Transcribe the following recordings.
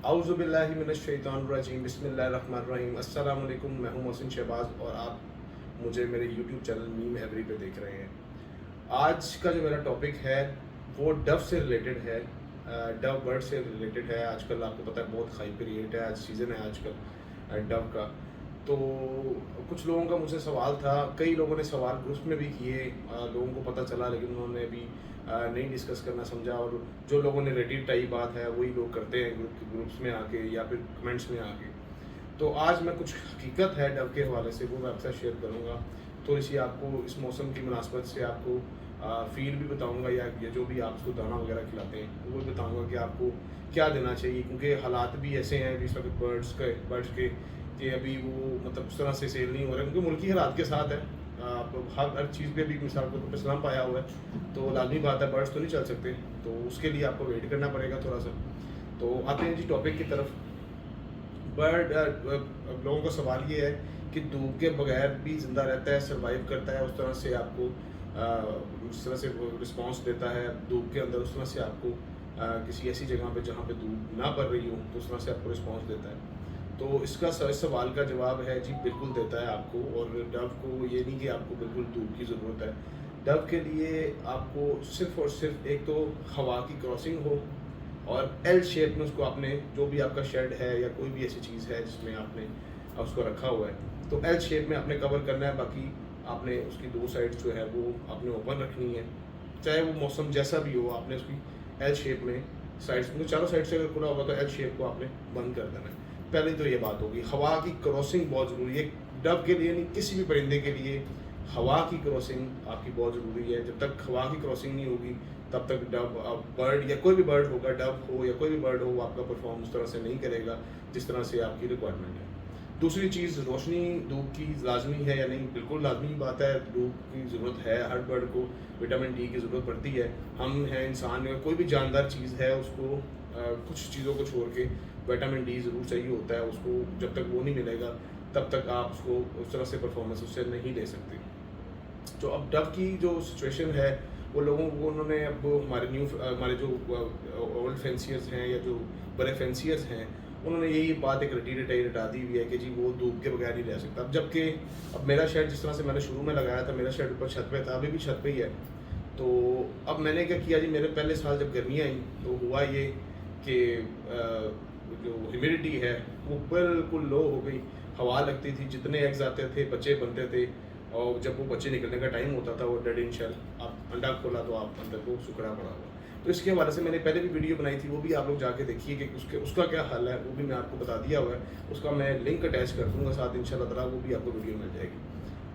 औज़ुबिल्लाहिमिनश्शैतानिर्रजीम बिस्मिल्लाहिर्रहमानिर्रहीम। अस्सलाम वालेकुम, मैं हूं मोहसिन शहबाज और आप मुझे मेरे यूट्यूब चैनल मीम एवरी पे देख रहे हैं। आज का जो मेरा टॉपिक है वो डव से रिलेटेड है, डव बर्ड से रिलेटेड है। आजकल आपको पता है बहुत हाई पीरियड है, आज सीज़न है आजकल डव का। तो कुछ लोगों का मुझसे सवाल था, कई लोगों ने सवाल ग्रुप्स में भी किए, लोगों को पता चला लेकिन उन्होंने भी नहीं डिस्कस करना समझा। और जो लोगों ने रेडी टाइप बात है वही लोग करते हैं ग्रुप्स में आके या फिर कमेंट्स में आके। तो आज मैं कुछ हकीकत है डव के हवाले से वो मैं आपसे शेयर करूँगा। थोड़ी सी आपको इस मौसम की मुनासबत से आपको फील भी बताऊँगा या जो भी आप उसको दाना वगैरह खिलाते हैं वो भी बताऊँगा कि आपको क्या देना चाहिए, क्योंकि हालात भी ऐसे हैं जिस वक्त बर्ड्स के कि अभी वो मतलब उस तरह से सेल नहीं हो रहा है, क्योंकि मुल्की हालात के साथ है। आप हर चीज़ पे भी मिसाल के तौर पर इस्लाम पाया हुआ है, तो लाजमी बात है बर्ड्स तो नहीं चल सकते, तो उसके लिए आपको वेट करना पड़ेगा थोड़ा सा। तो आते हैं जी टॉपिक की तरफ। बर्ड लोगों का सवाल ये है कि धूप के बगैर भी ज़िंदा रहता है, सर्वाइव करता है, उस तरह से आपको उस तरह से रिस्पॉन्स देता है धूप के अंदर, उस तरह से आपको किसी ऐसी जगह पे जहाँ पे धूप ना पड़ रही हो तो उस तरह से आपको रिस्पॉन्स देता है। तो इसका इस सवाल का जवाब है जी बिल्कुल देता है आपको। और डव को ये नहीं कि आपको बिल्कुल धूप की ज़रूरत है। डव के लिए आपको सिर्फ़ और सिर्फ एक तो हवा की क्रॉसिंग हो और एल शेप में उसको आपने जो भी आपका शेड है या कोई भी ऐसी चीज़ है जिसमें आपने उसको रखा हुआ है तो एल शेप में आपने कवर करना है। बाकी आपने उसकी दो साइड जो है वो आपने ओपन रखनी है, चाहे वो मौसम जैसा भी हो। आपने उसकी एल शेप में साइड्स में चारों साइड से अगर खुला होगा तो एल शेप को आपने बंद कर देना है। पहले तो ये बात होगी। हवा की क्रॉसिंग बहुत ज़रूरी है डव के लिए, नहीं किसी भी परिंदे के लिए हवा की क्रॉसिंग आपकी बहुत ज़रूरी है। जब तक हवा की क्रॉसिंग नहीं होगी तब तक डव बर्ड या कोई भी बर्ड होगा, डव हो या कोई भी बर्ड हो, वो आपका परफॉर्म उस तरह से नहीं करेगा जिस तरह से आपकी रिक्वायरमेंट है। दूसरी चीज़, रोशनी धूप की लाजमी है या नहीं? बिल्कुल लाजमी बात है, धूप की ज़रूरत है। हर बर्ड को विटामिन डी की ज़रूरत पड़ती है। हम हैं इंसान में, कोई भी जानदार चीज़ है उसको कुछ चीज़ों को छोड़ के विटामिन डी ज़रूर चाहिए होता है उसको। जब तक वो नहीं मिलेगा तब तक आप उसको उस तरह से परफॉर्मेंस उससे नहीं ले सकते। तो अब डव की जो सिचुएशन है वो लोगों को उन्होंने अब हमारे जो ओल्ड फेंसियर्स हैं या जो बड़े फेंसियर्स हैं उन्होंने यही बात एक रटा दी हुई है कि जी वो धूप के बगैर नहीं रह सकता। अब जबकि अब मेरा शेड जिस तरह से मैंने शुरू में लगाया था, मेरा शेड ऊपर छत पे था, अभी भी छत पे ही है। तो अब मैंने क्या किया जी, मेरे पहले साल जब गर्मियाँ आई तो हुआ ये कि जो ह्यूमिडिटी है वो बिल्कुल लो हो गई। हवा लगती थी, जितने एग्स आते थे बच्चे बनते थे, और जब वो बच्चे निकलने का टाइम होता था वो डेड इन शेल, आप अंडा खोला तो आप अंदर वो सुखड़ा पड़ा हुआ। तो इसके हवाले से मैंने पहले भी वीडियो बनाई थी, वो भी आप लोग जाके देखिए कि उसका क्या हाल है, वो भी मैं आपको बता दिया हुआ है। उसका मैं लिंक अटैच कर दूंगा साथ इंशाल्लाह ताला, वो भी आपको वीडियो मिल जाएगी।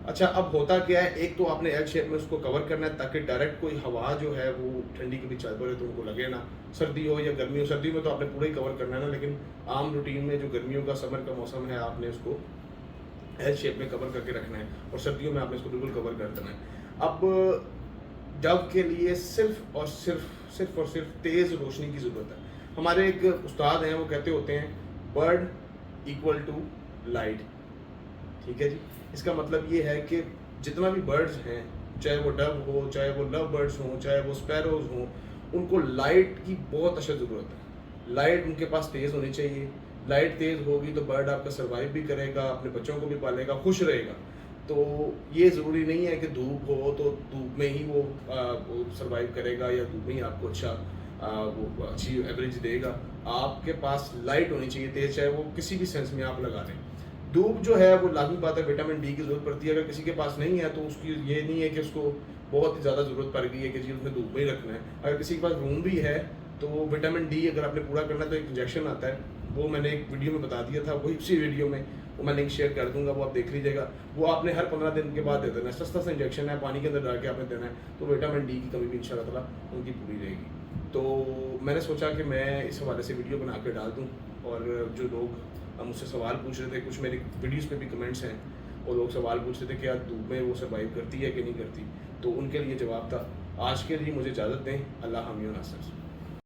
अच्छा, अब होता क्या है, एक तो आपने एल शेप में उसको कवर करना है ताकि डायरेक्ट कोई हवा जो है वो ठंडी के भी चल पड़े तो उनको लगे ना। सर्दी हो या गर्मी हो, सर्दी में तो आपने पूरा ही कवर करना है ना, लेकिन आम रूटीन में जो गर्मियों का समर का मौसम है आपने उसको एल शेप में कवर करके रखना है और सर्दियों में आपने इसको बिल्कुल कवर कर देना है। अब डव के लिए सिर्फ और सिर्फ तेज़ रोशनी की ज़रूरत है। हमारे एक उस्ताद हैं, वो कहते होते हैं बर्ड इक्वल टू लाइट। ठीक है जी, इसका मतलब ये है कि जितना भी बर्ड्स हैं, चाहे वो डव हो, चाहे वो लव बर्ड्स हों, चाहे वो स्पैरोज हों, उनको लाइट की बहुत अशद ज़रूरत है। लाइट उनके पास तेज़ होनी चाहिए। लाइट तेज़ होगी तो बर्ड आपका सर्वाइव भी करेगा, अपने बच्चों को भी पालेगा, खुश रहेगा। तो ये ज़रूरी नहीं है कि धूप हो तो धूप में ही वो सर्वाइव करेगा या धूप में ही आपको वो अच्छी एवरेज देगा। आपके पास लाइट होनी चाहिए तेज़, चाहे वो किसी भी सेंस में आप लगा लें। धूप जो है वो लाजमी बात है, विटामिन डी की ज़रूरत पड़ती है। अगर किसी के पास नहीं है तो उसकी ये नहीं है कि उसको बहुत ही ज़्यादा ज़रूरत पड़ गई है कि जी उसने धूप में ही रखना है। अगर किसी के पास रूम भी है तो विटामिन डी अगर आपने पूरा करना है तो एक इंजेक्शन आता है, वो मैंने एक वीडियो में बता दिया था, वही उसी वीडियो में वो मैं लिंक शेयर कर दूंगा, वो आप देख लीजिएगा। वो आपने हर 15 दिन के बाद दे देना है, सस्ता सा इंजेक्शन है, पानी के अंदर डाल के आपने देना है, तो विटामिन डी की कमी भी इंशाल्लाह ताला उनकी पूरी रहेगी। तो मैंने सोचा कि मैं इस हवाले से वीडियो बना के डाल दूँ। और जो लोग मुझसे सवाल पूछ रहे थे, कुछ मेरी वीडियोज़ पे भी कमेंट्स हैं, वो लोग सवाल पूछ रहे थे कि यार धूप में वो सर्वाइव करती है कि नहीं करती, तो उनके लिए जवाब था। आज के लिए मुझे इजाज़त दें। अल्लाह हामी व नासिर।